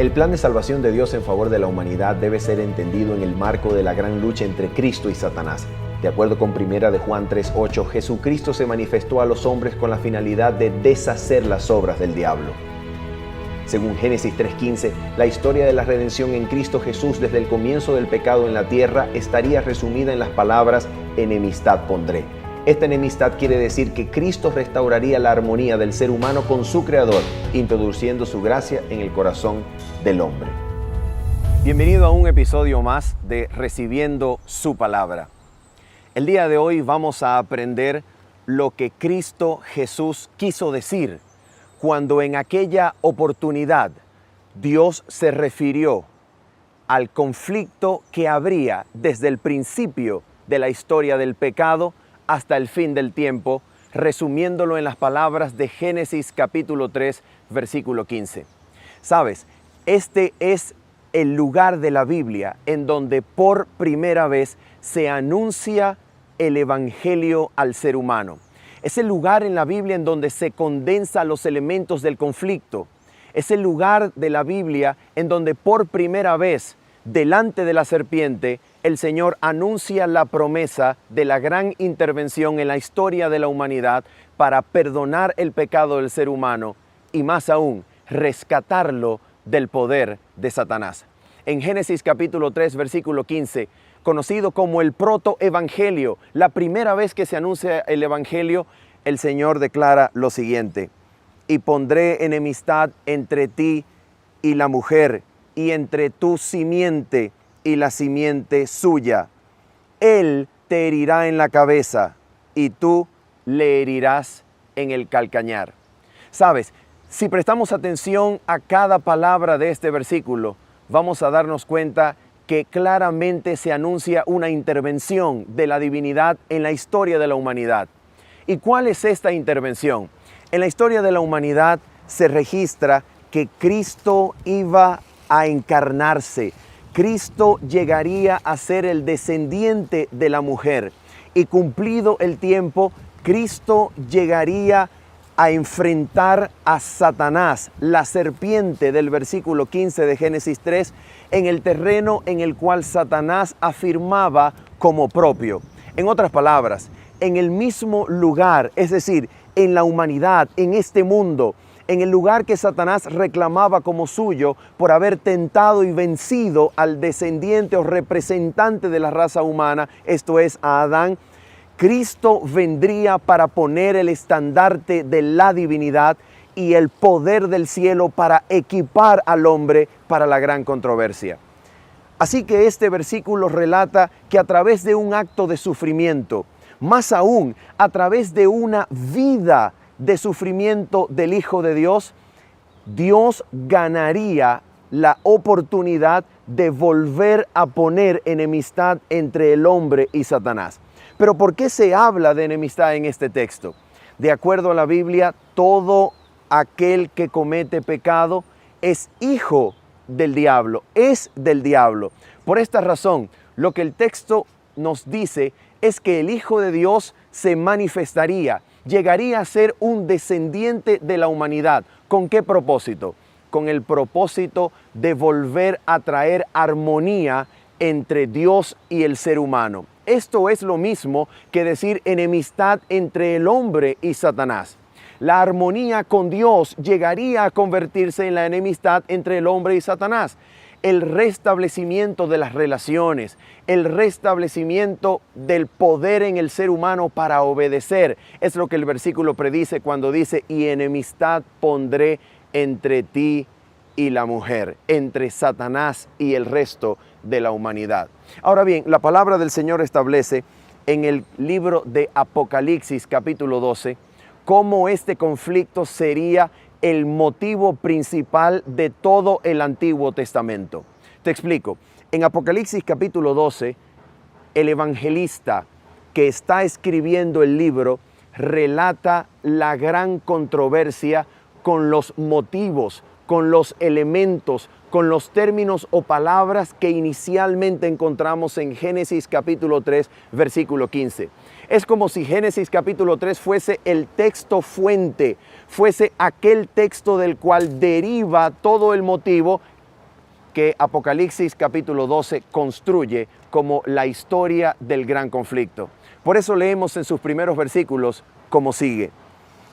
El plan de salvación de Dios en favor de la humanidad debe ser entendido en el marco de la gran lucha entre Cristo y Satanás. De acuerdo con 1 de Juan 3:8, Jesucristo se manifestó a los hombres con la finalidad de deshacer las obras del diablo. Según Génesis 3:15, la historia de la redención en Cristo Jesús desde el comienzo del pecado en la tierra estaría resumida en las palabras enemistad pondré. Esta enemistad quiere decir que Cristo restauraría la armonía del ser humano con su Creador, introduciendo su gracia en el corazón del hombre. Bienvenido a un episodio más de Recibiendo su Palabra. El día de hoy vamos a aprender lo que Cristo Jesús quiso decir cuando en aquella oportunidad Dios se refirió al conflicto que habría desde el principio de la historia del pecado hasta el fin del tiempo, resumiéndolo en las palabras de Génesis capítulo 3, versículo 15. Sabes, este es el lugar de la Biblia en donde por primera vez se anuncia el Evangelio al ser humano. Es el lugar en la Biblia en donde se condensan los elementos del conflicto. Es el lugar de la Biblia en donde por primera vez, delante de la serpiente, el Señor anuncia la promesa de la gran intervención en la historia de la humanidad para perdonar el pecado del ser humano y más aún, rescatarlo del poder de Satanás. En Génesis capítulo 3, versículo 15, conocido como el protoevangelio, la primera vez que se anuncia el evangelio, el Señor declara lo siguiente: y pondré enemistad entre ti y la mujer, y entre tu simiente y la simiente suya. Él te herirá en la cabeza, y tú le herirás en el calcañar. Sabes, si prestamos atención a cada palabra de este versículo, vamos a darnos cuenta que claramente se anuncia una intervención de la divinidad en la historia de la humanidad. ¿Y cuál es esta intervención? En la historia de la humanidad se registra que Cristo iba a encarnarse. Cristo llegaría a ser el descendiente de la mujer. Y cumplido el tiempo, Cristo llegaría a enfrentar a Satanás, la serpiente del versículo 15 de Génesis 3, en el terreno en el cual Satanás afirmaba como propio. En otras palabras, en el mismo lugar, es decir, en la humanidad, en este mundo, en el lugar que Satanás reclamaba como suyo por haber tentado y vencido al descendiente o representante de la raza humana, esto es, a Adán, Cristo vendría para poner el estandarte de la divinidad y el poder del cielo para equipar al hombre para la gran controversia. Así que este versículo relata que a través de un acto de sufrimiento, más aún a través de una vida de sufrimiento del Hijo de Dios, Dios ganaría la oportunidad de volver a poner enemistad entre el hombre y Satanás. Pero ¿por qué se habla de enemistad en este texto? De acuerdo a la Biblia, todo aquel que comete pecado es hijo del diablo, es del diablo. Por esta razón, lo que el texto nos dice es que el Hijo de Dios se manifestaría, llegaría a ser un descendiente de la humanidad. ¿Con qué propósito? Con el propósito de volver a traer armonía entre Dios y el ser humano. Esto es lo mismo que decir enemistad entre el hombre y Satanás. La armonía con Dios llegaría a convertirse en la enemistad entre el hombre y Satanás. El restablecimiento de las relaciones, el restablecimiento del poder en el ser humano para obedecer, es lo que el versículo predice cuando dice: y enemistad pondré entre ti y la mujer, entre Satanás y el resto de la humanidad. Ahora bien, la palabra del Señor establece en el libro de Apocalipsis capítulo 12 cómo este conflicto sería el motivo principal de todo el Antiguo Testamento. Te explico. En Apocalipsis capítulo 12, el evangelista que está escribiendo el libro relata la gran controversia con los motivos, con los elementos, con los términos o palabras que inicialmente encontramos en Génesis capítulo 3, versículo 15. Es como si Génesis capítulo 3 fuese el texto fuente, fuese aquel texto del cual deriva todo el motivo que Apocalipsis capítulo 12 construye como la historia del gran conflicto. Por eso leemos en sus primeros versículos como sigue.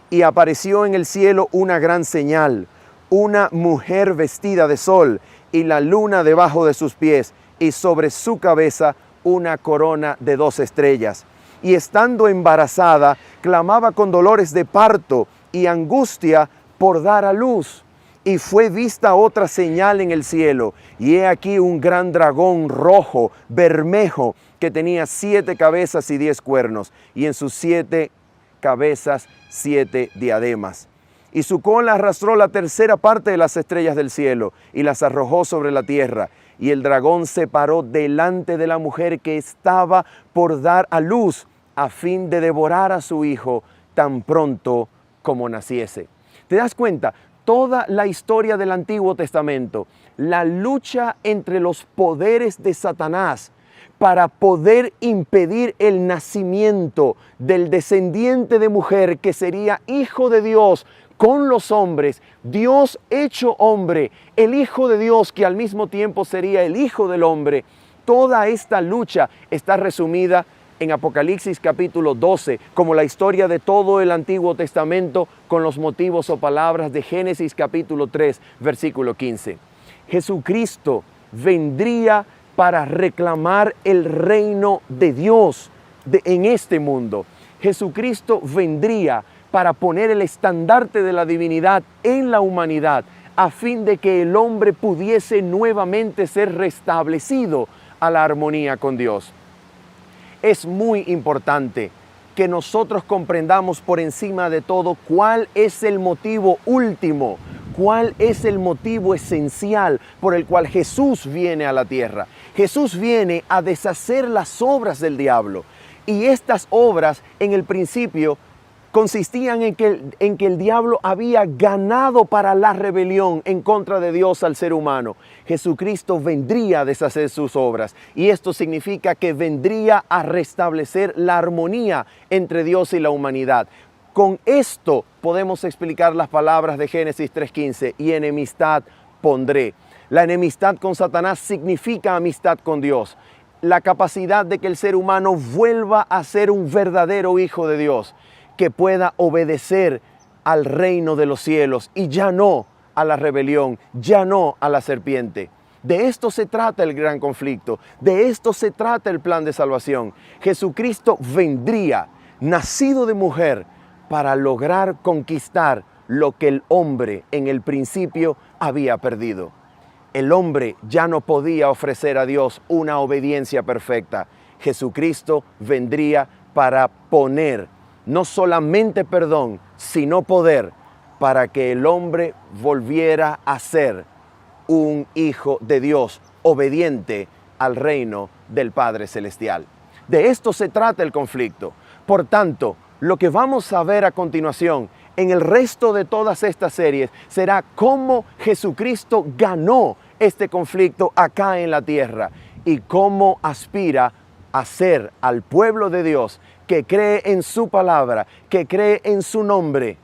Y apareció en el cielo una gran señal, una mujer vestida de sol y la luna debajo de sus pies y sobre su cabeza una corona de 2 estrellas. Y estando embarazada, clamaba con dolores de parto y angustia por dar a luz. Y fue vista otra señal en el cielo, y he aquí un gran dragón rojo, bermejo, que tenía 7 cabezas y 10 cuernos, y en sus 7 cabezas 7 diademas. Y su cola arrastró la tercera parte de las estrellas del cielo, y las arrojó sobre la tierra. Y el dragón se paró delante de la mujer que estaba por dar a luz, a fin de devorar a su hijo tan pronto como naciese. ¿Te das cuenta? Toda la historia del Antiguo Testamento, la lucha entre los poderes de Satanás para poder impedir el nacimiento del descendiente de mujer que sería hijo de Dios con los hombres, Dios hecho hombre, el Hijo de Dios que al mismo tiempo sería el Hijo del hombre. Toda esta lucha está resumida en Apocalipsis capítulo 12, como la historia de todo el Antiguo Testamento con los motivos o palabras de Génesis capítulo 3, versículo 15. Jesucristo vendría para reclamar el reino de Dios en este mundo. Jesucristo vendría para poner el estandarte de la divinidad en la humanidad, a fin de que el hombre pudiese nuevamente ser restablecido a la armonía con Dios. Es muy importante que nosotros comprendamos por encima de todo cuál es el motivo último, cuál es el motivo esencial por el cual Jesús viene a la tierra. Jesús viene a deshacer las obras del diablo. Y estas obras en el principio consistían en que el diablo había ganado para la rebelión en contra de Dios al ser humano. Jesucristo vendría a deshacer sus obras, y esto significa que vendría a restablecer la armonía entre Dios y la humanidad. Con esto podemos explicar las palabras de Génesis 3:15, y enemistad pondré. La enemistad con Satanás significa amistad con Dios. La capacidad de que el ser humano vuelva a ser un verdadero hijo de Dios, que pueda obedecer al reino de los cielos y ya no a la rebelión, ya no a la serpiente. De esto se trata el gran conflicto, de esto se trata el plan de salvación. Jesucristo vendría, nacido de mujer, para lograr conquistar lo que el hombre en el principio había perdido. El hombre ya no podía ofrecer a Dios una obediencia perfecta. Jesucristo vendría para poner no solamente perdón, sino poder, para que el hombre volviera a ser un hijo de Dios, obediente al reino del Padre Celestial. De esto se trata el conflicto. Por tanto, lo que vamos a ver a continuación en el resto de todas estas series será cómo Jesucristo ganó este conflicto acá en la tierra y cómo aspira a ser al pueblo de Dios que cree en su palabra, que cree en su nombre,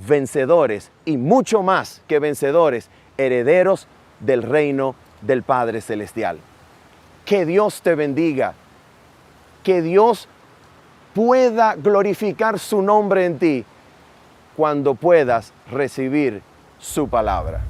vencedores y mucho más que vencedores, herederos del reino del Padre Celestial. Que Dios te bendiga, que Dios pueda glorificar su nombre en ti cuando puedas recibir su palabra.